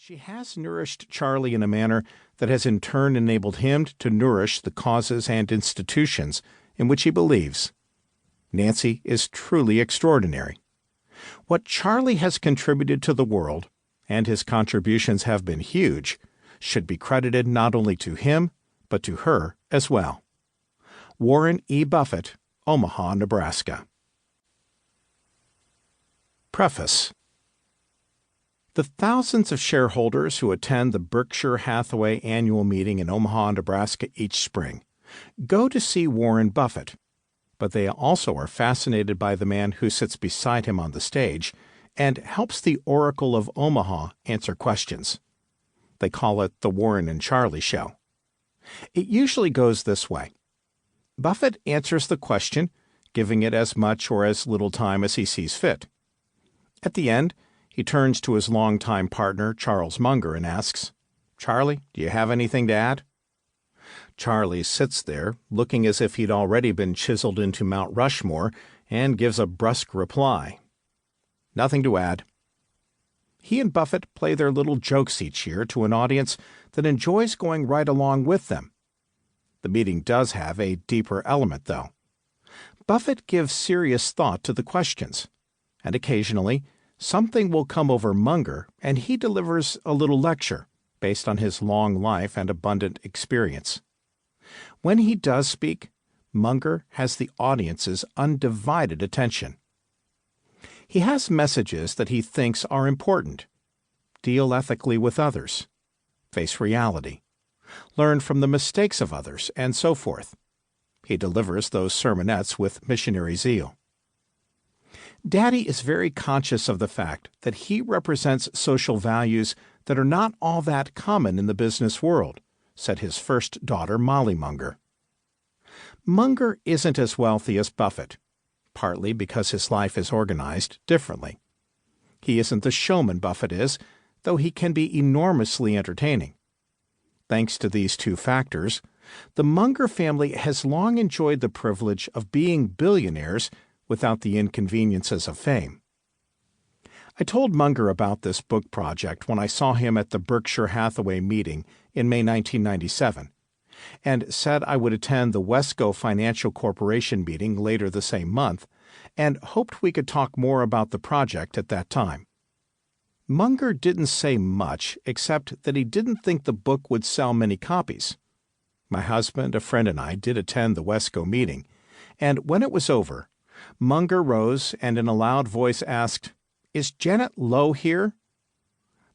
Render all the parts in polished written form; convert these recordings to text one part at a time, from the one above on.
She has nourished Charlie in a manner that has in turn enabled him to nourish the causes and institutions in which he believes. Nancy is truly extraordinary. What Charlie has contributed to the world, and his contributions have been huge, should be credited not only to him, but to her as well. Warren E. Buffett, Omaha, Nebraska. Preface. The thousands of shareholders who attend the Berkshire Hathaway annual meeting in Omaha, Nebraska each spring go to see Warren Buffett, but they also are fascinated by the man who sits beside him on the stage and helps the Oracle of Omaha answer questions. They call it the Warren and Charlie Show. It usually goes this way. Buffett answers the question, giving it as much or as little time as he sees fit. At the end, he turns to his longtime partner, Charles Munger, and asks, "Charlie, do you have anything to add?" Charlie sits there, looking as if he'd already been chiseled into Mount Rushmore, and gives a brusque reply. "Nothing to add." He and Buffett play their little jokes each year to an audience that enjoys going right along with them. The meeting does have a deeper element, though. Buffett gives serious thought to the questions, and occasionally something will come over Munger, and he delivers a little lecture based on his long life and abundant experience. When he does speak, Munger has the audience's undivided attention. He has messages that he thinks are important. Deal ethically with others. Face reality. Learn from the mistakes of others, and so forth. He delivers those sermonettes with missionary zeal. Daddy is very conscious of the fact that he represents social values that are not all that common in the business world, said his first daughter, Molly Munger. Munger isn't as wealthy as Buffett, partly because his life is organized differently. He isn't the showman Buffett is, though he can be enormously entertaining. Thanks to these two factors, the Munger family has long enjoyed the privilege of being billionaires without the inconveniences of fame. I told Munger about this book project when I saw him at the Berkshire Hathaway meeting in May 1997, and said I would attend the Wesco Financial Corporation meeting later the same month, and hoped we could talk more about the project at that time. Munger didn't say much except that he didn't think the book would sell many copies. My husband, a friend, and I did attend the Wesco meeting, and when it was over, Munger rose and in a loud voice asked, "Is Janet Lowe here?"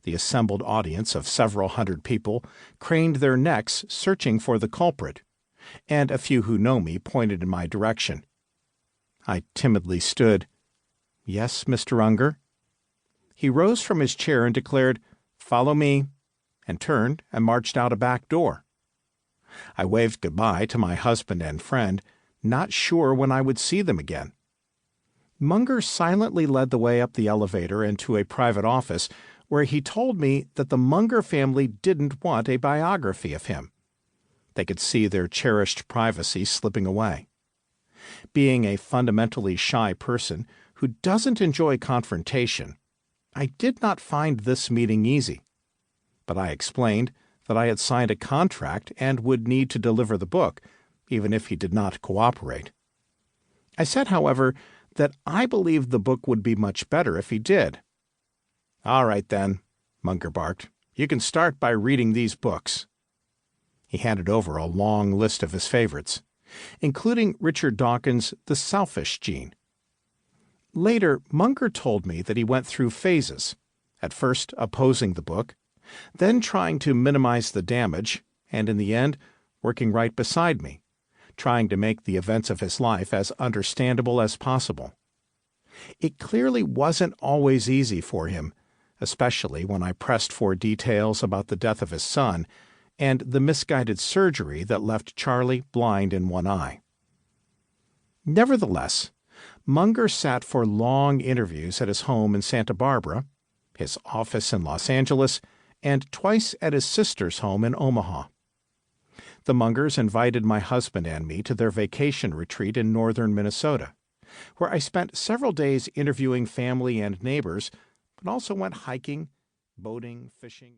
The assembled audience of several hundred people craned their necks searching for the culprit, and a few who know me pointed in my direction. I timidly stood. "Yes, Mr. Unger." He rose from his chair and declared, "Follow me," and turned and marched out a back door. I waved goodbye to my husband and friend, not sure when I would see them again. Munger silently led the way up the elevator and to a private office where he told me that the Munger family didn't want a biography of him. They could see their cherished privacy slipping away. Being a fundamentally shy person who doesn't enjoy confrontation, I did not find this meeting easy. But I explained that I had signed a contract and would need to deliver the book, even if he did not cooperate. I said, however, that I believed the book would be much better if he did. "All right, then," Munger barked. "You can start by reading these books." He handed over a long list of his favorites, including Richard Dawkins' The Selfish Gene. Later, Munger told me that he went through phases, at first opposing the book, then trying to minimize the damage, and in the end, working right beside me, trying to make the events of his life as understandable as possible. It clearly wasn't always easy for him, especially when I pressed for details about the death of his son and the misguided surgery that left Charlie blind in one eye. Nevertheless, Munger sat for long interviews at his home in Santa Barbara, his office in Los Angeles, and twice at his sister's home in Omaha. The Mungers invited my husband and me to their vacation retreat in northern Minnesota, where I spent several days interviewing family and neighbors, but also went hiking, boating, fishing.